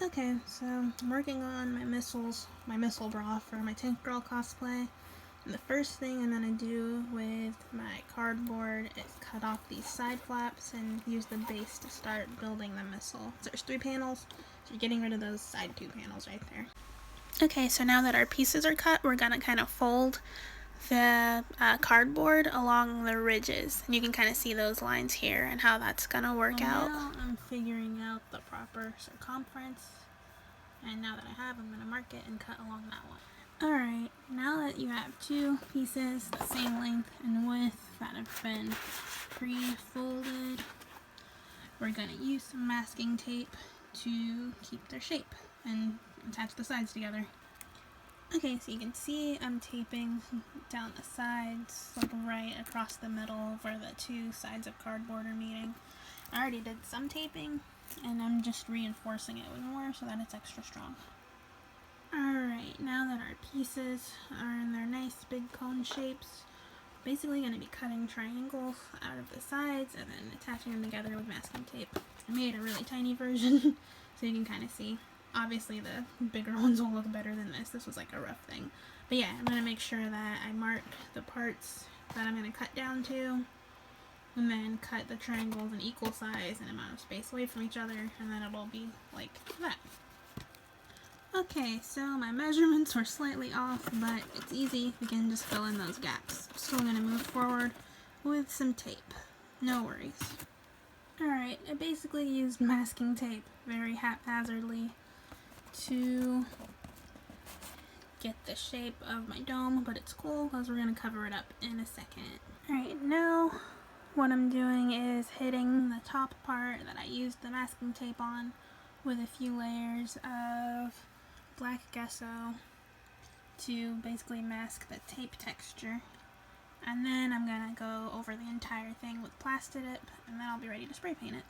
Okay, so I'm working on my missile bra for my Tank Girl cosplay. And the first thing I'm gonna do with my cardboard is cut off these side flaps and use the base to start building the missile. So there's 3 panels, so you're getting rid of those side 2 panels right there. Okay, so now that our pieces are cut, we're gonna kind of fold the cardboard along the ridges. And you can kind of see those lines here and how that's gonna work out. Now I'm figuring out the proper circumference. And now that I have, I'm gonna mark it and cut along that one. Alright, now that you have 2 pieces the same length and width that have been pre-folded, we're gonna use some masking tape to keep their shape and attach the sides together. Okay, so you can see I'm taping down the sides, like right across the middle where the 2 sides of cardboard are meeting. I already did some taping, and I'm just reinforcing it with more so that it's extra strong. Alright, now that our pieces are in their nice big cone shapes, basically going to be cutting triangles out of the sides and then attaching them together with masking tape. I made a really tiny version so you can kind of see. Obviously the bigger ones will look better than this. This was like a rough thing. But yeah, I'm going to make sure that I mark the parts that I'm going to cut down to, and then cut the triangles in equal size and amount of space away from each other, and then it'll be like that. Okay, so my measurements were slightly off, but it's easy. We can just fill in those gaps. So I'm going to move forward with some tape. No worries. Alright, I basically used masking tape very haphazardly to get the shape of my dome, but it's cool because we're going to cover it up in a second. Alright, now what I'm doing is hitting the top part that I used the masking tape on with a few layers of black gesso to basically mask the tape texture. And then I'm gonna go over the entire thing with Plasti Dip, and then I'll be ready to spray paint it.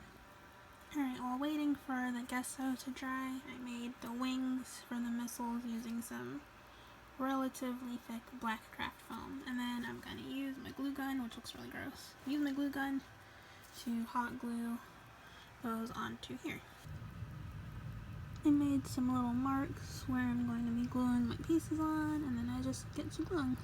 Alright, while waiting for the gesso to dry, I made the wings for the missiles using some relatively thick black craft foam. And then I'm gonna use my glue gun, which looks really gross. Use my glue gun to hot glue those onto here. I made some little marks where I'm going to be gluing my pieces on, and then I just get to gluing.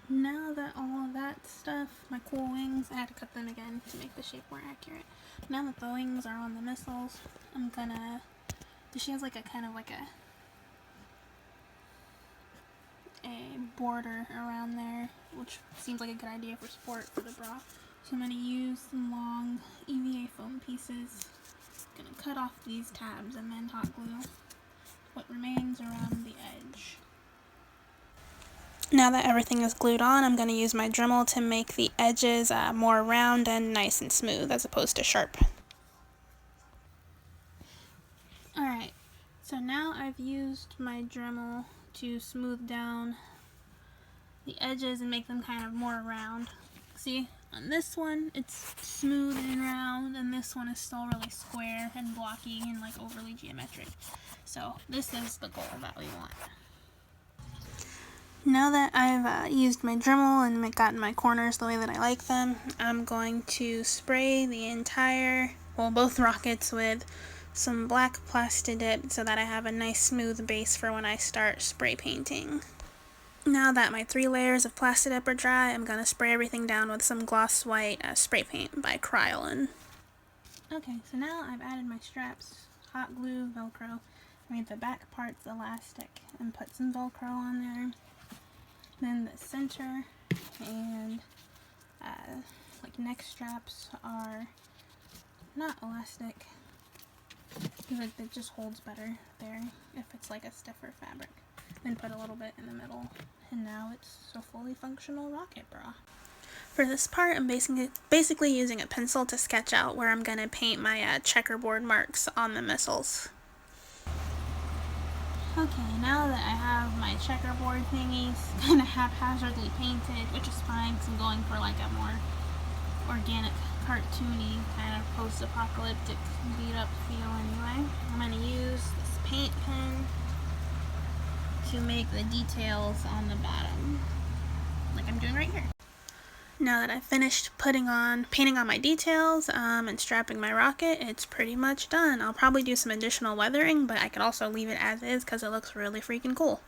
Now that all of that stuff, my cool wings, I had to cut them again to make the shape more accurate. Now that the wings are on the missiles, I'm gonna, she has like a kind of like a border around there, which seems like a good idea for sport for the bra. So I'm gonna use some long EVA foam pieces. I'm gonna cut off these tabs and then hot glue what remains around the edge. Now that everything is glued on, I'm going to use my Dremel to make the edges more round and nice and smooth as opposed to sharp. Alright, so now I've used my Dremel to smooth down the edges and make them kind of more round. See, on this one it's smooth and round, and this one is still really square and blocky and like overly geometric. So this is the goal that we want. Now that I've used my Dremel and gotten my corners the way that I like them, I'm going to spray the entire, well, both rockets with some black Plasti Dip so that I have a nice smooth base for when I start spray painting. Now that my 3 layers of Plasti Dip are dry, I'm going to spray everything down with some gloss white spray paint by Krylon. Okay, so now I've added my straps, hot glue, Velcro. I made the back parts elastic and put some Velcro on there. Then the center and like neck straps are not elastic because it just holds better there if it's like a stiffer fabric. Then put a little bit in the middle, and now it's a fully functional rocket bra. For this part, I'm basically using a pencil to sketch out where I'm going to paint my checkerboard marks on the missiles. Okay, now that I have my checkerboard thingies kind of haphazardly painted, which is fine because I'm going for like a more organic, cartoony, kind of post-apocalyptic beat-up feel anyway. I'm going to use this paint pen to make the details on the bottom, like I'm doing right here. Now that I've finished painting on my details and strapping my rocket, it's pretty much done. I'll probably do some additional weathering, but I could also leave it as is because it looks really freaking cool.